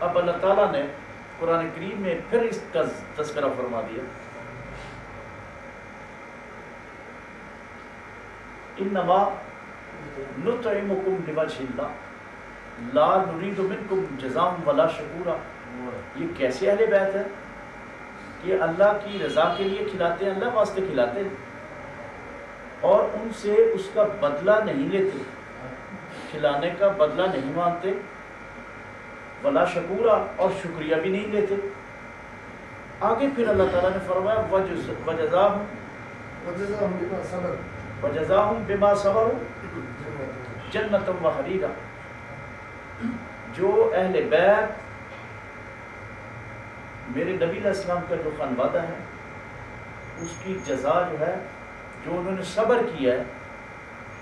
اب اللہ تعالیٰ نے قرآن کریم میں پھر اس کا تذکرہ فرما دیا، انما نطعمکم لوجہ اللہ لا نرید منکم جزاء ولا شکورا۔ یہ کیسے اہل بیت ہے کہ اللہ کی رضا کے لیے کھلاتے ہیں، اللہ واسطے کھلاتے ہیں، اور ان سے اس کا بدلہ نہیں لیتے، کھلانے کا بدلہ نہیں مانتے، ولا شکورا، اور شکریہ بھی نہیں لیتے۔ آگے پھر اللہ تعالیٰ نے فرمایا وجزاہم بما صبروا جنۃ وحریرا۔ جو اہل بیت میرے نبی علیہ السلام کا جو خانوادہ ہے، اس کی جزا جو ہے، جو انہوں نے صبر کیا ہے،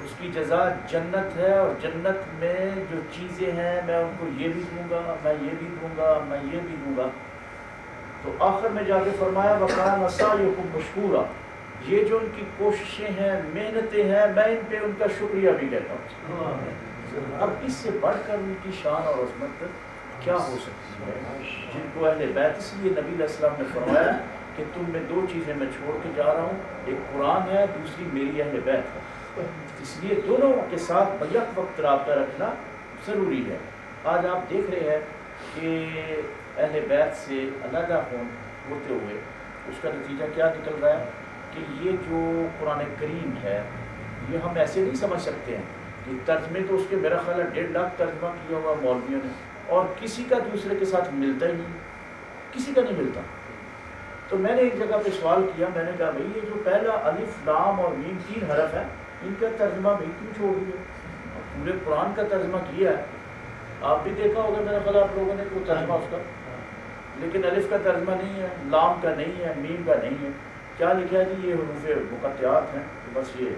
اس کی جزا جنت ہے، اور جنت میں جو چیزیں ہیں میں ان کو یہ بھی دوں گا، میں یہ بھی دوں گا، میں یہ بھی دوں گا۔ تو آخر میں جا کے فرمایا وَكَانَ سَعْيُكُمْ مَشْكُورًا۔ یہ جو ان کی کوششیں ہیں، محنتیں ہیں، میں ان پہ ان کا شکریہ بھی کہتا ہوں۔ اب اس سے بڑھ کر ان کی شان اور عظمت کیا ہو سکتی ہے، جن کو اہل بیت، اس لیے نبی علیہ السلام نے فرمایا کہ تم میں دو چیزیں میں چھوڑ کے جا رہا ہوں، ایک قرآن ہے، دوسری میری اہل بیت ہے۔ اس لیے دونوں کے ساتھ بیک وقت رابطہ رکھنا ضروری ہے۔ آج آپ دیکھ رہے ہیں کہ اہل بیت سے علیحدہ ہوتے ہوئے اس کا نتیجہ کیا نکل رہا ہے کہ یہ جو قرآن کریم ہے یہ ہم ایسے نہیں سمجھ سکتے ہیں کہ ترجمے تو اس کے میرا خیال ہے 1.5 لاکھ ترجمہ کیا ہوا مولویوں نے، اور کسی کا دوسرے کے ساتھ ملتا ہی نہیں، کسی کا نہیں ملتا۔ تو میں نے ایک جگہ پہ سوال کیا، میں نے کہا بھئی یہ جو پہلا الف لام اور میم 3 حرف ہے، ان کا ترجمہ بھی کیوں چھوڑ دیا؟ پورے قرآن کا ترجمہ کیا ہے، آپ بھی دیکھا ہوگا میرا خیال آپ لوگوں نے وہ ترجمہ اس کا، لیکن الف کا ترجمہ نہیں ہے، لام کا نہیں ہے، میم کا نہیں ہے، کیا لکھا ہے جی یہ حروف مقطعات ہیں، تو بس یہ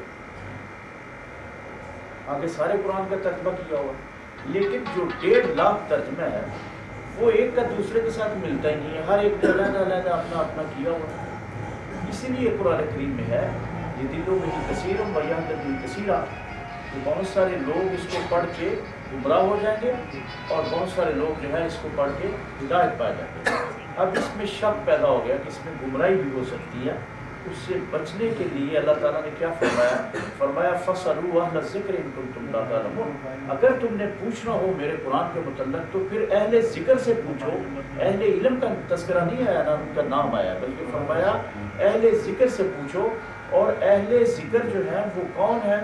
آگے سارے قرآن کا ترجمہ کیا ہوا، لیکن جو 1.5 لاکھ ترجمہ ہے وہ ایک کا دوسرے کے ساتھ ملتا ہی نہیں ہے، ہر ایک نے علیحدہ علیحدہ اپنا اپنا کیا ہوا۔ اسی لیے قرآن کریم میں ہے یہ دلوں میں ہی کثیر بیان کثیرہ، تو بہت سارے لوگ اس کو پڑھ کے گمراہ ہو جائیں گے، اور بہت سارے لوگ جو ہے اس کو پڑھ کے ہدایت پا جائیں گے۔ اب اس میں شک پیدا ہو گیا کہ اس میں گمراہی بھی ہو سکتی ہے، اس سے بچنے کے لیے اللہ تعالیٰ نے کیا فرمایا فَاسْأَلُوا أَهْلَ الذِّكْرِ إِن كُنتُمْ لَا تَعْلَمُونَ۔ اگر تم نے پوچھنا ہو میرے قرآن کے متعلق تو پھر اہل ذکر سے پوچھو۔ اہل علم کا تذکرہ نہیں آیا، نہ ان کا نام آیا، بلکہ فرمایا اہل ذکر سے پوچھو۔ اور اہل ذکر جو ہے وہ کون ہے؟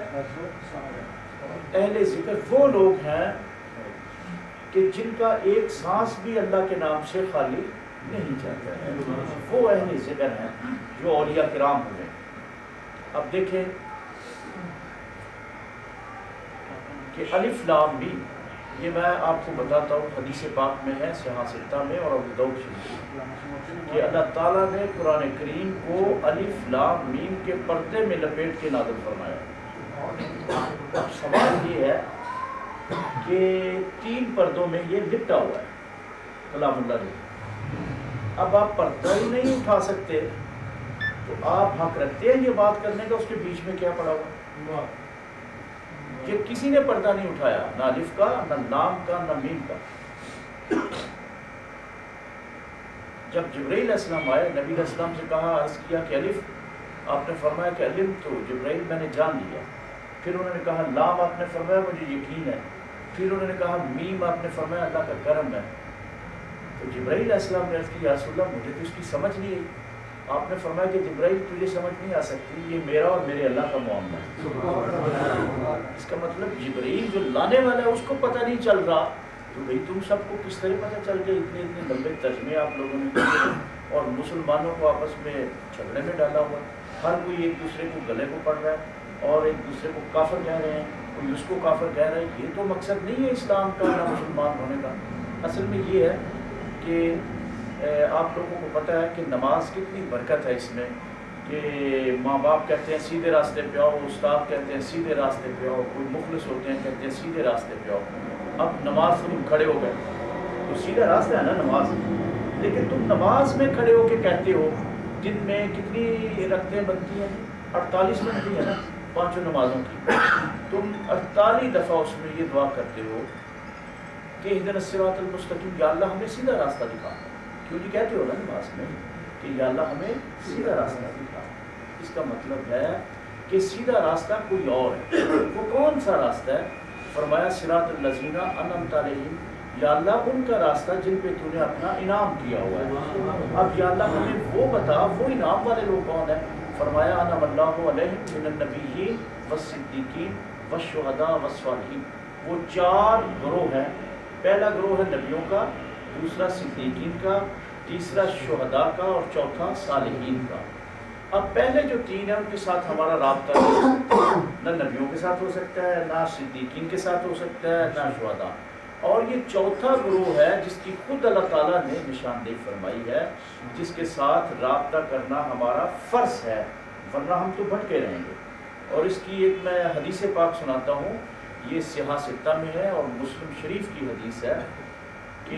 اہل ذکر وہ لوگ ہیں کہ جن کا ایک سانس بھی اللہ کے نام سے خالی نہیں جاتا ہے، وہ اہل ذکر ہیں جو اولیاء کرام ہوئے۔ اب دیکھیں کہ الف لام میم، یہ میں آپ کو بتاتا ہوں، حدیث پاک میں ہے صحیح ستہ میں اور ابو داؤد شریف، کہ اللہ تعالیٰ نے قرآن کریم کو الف لام میم کے پردے میں لپیٹ کے نازل فرمایا۔ اب سوال یہ ہے کہ 3 پردوں میں یہ لپٹا ہوا ہے کلام اللہ نے، اب آپ پردہ ہی نہیں اٹھا سکتے تو آپ حق رکھتے ہیں یہ بات کرنے کا اس کے بیچ میں کیا پڑا ہوا؟ یہ کسی نے پردہ نہیں اٹھایا، نہ الف کا، نہ لام کا، نہ میم کا۔ جب جبرائیل علیہ السلام آئے، نبی علیہ السلام سے کہا، عرض کیا کہ الف، آپ نے فرمایا کہ علم تو جبرائیل میں نے جان لیا۔ پھر انہوں نے کہا لام، آپ نے فرمایا مجھے یقین ہے۔ پھر انہوں نے کہا میم، آپ نے فرمایا اللہ کا کرم ہے۔ تو جبرائیل علیہ السلام نے عرض کی یا رسول اللہ مجھے تو اس کی سمجھ نہیں آئی۔ آپ نے فرمایا کہ جبرائیل تجھے سمجھ نہیں آ سکتی، یہ میرا اور میرے اللہ کا معاملہ ہے۔ اس کا مطلب جبرائیل جو لانے والا ہے اس کو پتہ نہیں چل رہا، تو بھئی تم سب کو کس طرح پتہ چل گیا؟ اتنے لمبے ترجمے آپ لوگوں نے کیے اور مسلمانوں کو آپس میں جھگڑے میں ڈالا ہوا، ہر کوئی ایک دوسرے کو گلے کو پڑ رہا ہے اور ایک دوسرے کو کافر کہہ رہے ہیں، کوئی اس کو کافر کہہ رہا ہے۔ یہ تو مقصد نہیں ہے اسلام کا نہ مسلمان ہونے کا۔ اصل میں یہ ہے کہ آپ لوگوں کو پتہ ہے کہ نماز کتنی برکت ہے اس میں، کہ ماں باپ کہتے ہیں سیدھے راستے پہ آؤ، استاد کہتے ہیں سیدھے راستے پہ آؤ، کوئی مخلص ہوتے ہیں کہتے ہیں سیدھے راستے پہ آؤ۔ اب نماز سے تم کھڑے ہو گئے تو سیدھا راستہ ہے نا نماز، لیکن تم نماز میں کھڑے ہو کے کہتے ہو دن میں کتنی رکعتیں بنتی ہیں؟ 48 بنتی ہیں نا 5 نمازوں کی۔ تم 48 دفعہ اس میں یہ دعا کرتے ہو کہ اہدنا الصراط المستقیم، یا اللہ ہمیں سیدھا راستہ دکھا، کیوں نہیں کہتے ہو نا نماز میں کہ یا اللہ ہمیں سیدھا راستہ دکھا؟ اس کا مطلب ہے کہ سیدھا راستہ کوئی اور ہے، وہ کون سا راستہ ہے؟ فرمایا صراط الذین انعمت علیہم، یا اللہ ان کا راستہ جن پہ تو نے اپنا انعام کیا ہوا ہے۔ اب یا اللہ ہمیں وہ بتا وہ انعام والے لوگ کون ہیں؟ فرمایا انعم اللہ علیہم من النبیین والصدیقین والشہداء والصالحین، وہ 4 گروہ ہیں۔ پہلا گروہ ہے نبیوں کا، دوسرا صدیقین کا، تیسرا شہداء کا، اور چوتھا صالحین کا۔ اب پہلے جو 3 ہیں ان کے ساتھ ہمارا رابطہ نہیں ہو سکتا، نہ نبیوں کے ساتھ ہو سکتا ہے، نہ صدیقین کے ساتھ ہو سکتا ہے، نہ شہداء۔ اور یہ چوتھا گروہ ہے جس کی خود اللہ تعالیٰ نے نشاندہی فرمائی ہے، جس کے ساتھ رابطہ کرنا ہمارا فرض ہے، ورنہ ہم تو بھٹکے رہیں گے۔ اور اس کی ایک میں حدیث پاک سناتا ہوں، یہ صحیح ستہ میں ہے اور مسلم شریف کی حدیث ہے کہ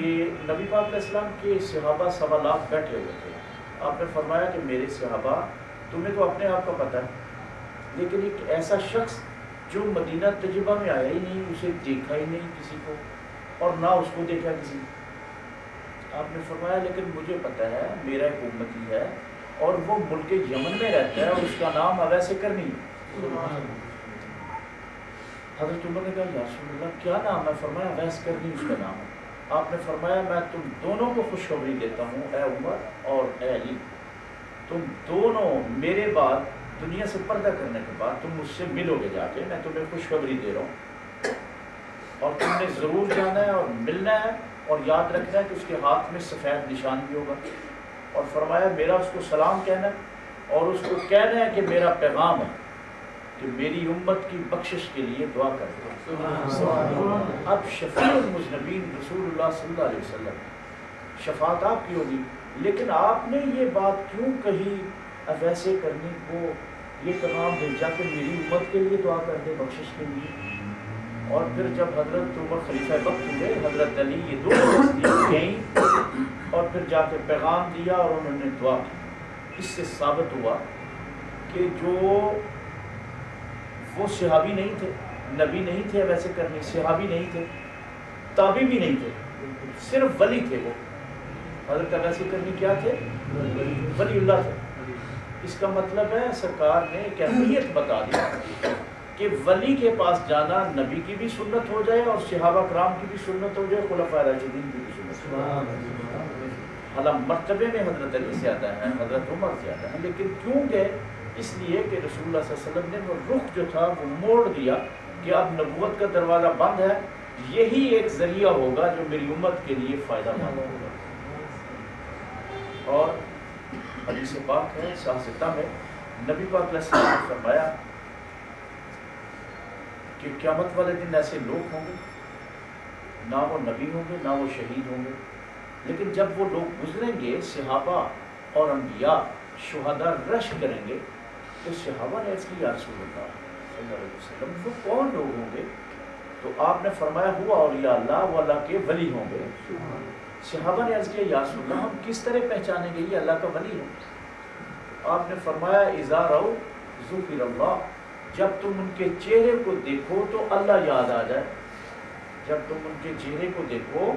نبی پاک علیہ السلام کے صحابہ 1.25 لاکھ بیٹھے ہوئے تھے۔ آپ نے فرمایا کہ میرے صحابہ، تمہیں تو اپنے آپ کا پتہ ہے، لیکن ایک ایسا شخص جو مدینہ تجربہ میں آیا ہی نہیں، اسے دیکھا ہی نہیں کسی کو، اور نہ اس کو دیکھا کسی نے۔ آپ نے فرمایا لیکن مجھے پتہ ہے، میرا ایک امتی ہے اور وہ ملک یمن میں رہتا ہے اور اس کا نام اویس کرنی ہے۔ حضرت عمر نے کہا یا رسول اللہ کیا نام ہے؟ فرمایا اویس کرنی اس کا نام ہے۔ آپ نے فرمایا میں تم دونوں کو خوشخبری دیتا ہوں اے عمر اور اے علی، تم دونوں میرے بعد دنیا سے پردہ کرنے کے بعد تم مجھ سے ملو گے جا کے، میں تمہیں خوشخبری دے رہا ہوں، اور تم نے ضرور جانا ہے اور ملنا ہے، اور یاد رکھنا ہے کہ اس کے ہاتھ میں سفید نشان بھی ہوگا۔ اور فرمایا میرا اس کو سلام کہنا ہے اور اس کو کہنا ہے کہ میرا پیغام ہے کہ میری امت کی بخشش کے لیے دعا کرو۔ اب شفیع المذنبین رسول اللہ صلی اللہ علیہ وسلم، شفاعت آپ کی ہوگی، لیکن آپ نے یہ بات کیوں کہی ویسے کرنے کو، یہ پیغام بھیجا کہ میری امت کے لیے دعا کر دے بخشش کے لیے؟ اور پھر جب حضرت عمر خلیفہ وقت ہوئے، حضرت علی، یہ دونوں ہستیاں گئیں اور پھر جا کے پیغام دیا اور انہوں نے دعا کی۔ اس سے ثابت ہوا کہ جو وہ صحابی نہیں تھے، نبی نہیں تھے، ویسے کرنے صحابی نہیں تھے، تابعی بھی نہیں تھے، صرف ولی تھے۔ وہ حضرت ویسے کرنی کیا تھے؟ ولی اللہ تھے۔ اس کا مطلب ہے سرکار نے ایک اہمیت بتا دی کہ ولی کے پاس جانا نبی کی بھی سنت ہو جائے اور صحابہ کرام کی بھی سنت ہو جائے، خلفائے راشدین کی بھی سنت ہو جائے۔ حالانکہ مرتبے میں حضرت علی زیادہ ہیں، حضرت عمر زیادہ ہیں، لیکن کیوں گئے؟ اس لیے کہ رسول اللہ صلی اللہ علیہ وسلم نے وہ رخ جو تھا وہ موڑ دیا کہ اب نبوت کا دروازہ بند ہے، یہی ایک ذریعہ ہوگا جو میری امت کے لیے فائدہ مند ہوگا۔ اور حدیث پاک ہے صحیح ستہ میں، نبی پاک علیہ السلام نے فرمایا کہ قیامت والے دن ایسے لوگ ہوں گے، نہ وہ نبی ہوں گے نہ وہ شہید ہوں گے، لیکن جب وہ لوگ گزریں گے، صحابہ اور انبیاء شہداء رش کریں گے، تو صحابہ نے عرض کی یا رسول اللہ صلی اللہ علیہ وسلم وہ کون لوگ ہوں گے؟ تو آپ نے فرمایا ہوا اولیاء اللہ، وہ اللہ کے ولی ہوں گے۔ صحابہ نے عرض کیا یا رسول اللہ ہم کس طرح پہچانیں گے یہ اللہ کا ولی ہے؟ آپ نے فرمایا اذا رأوا ذکر اللہ، جب تم ان کے چہرے کو دیکھو تو اللہ یاد آ جائے، جب تم ان کے چہرے کو دیکھو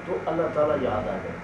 تو اللہ تعالیٰ یاد آ جائے۔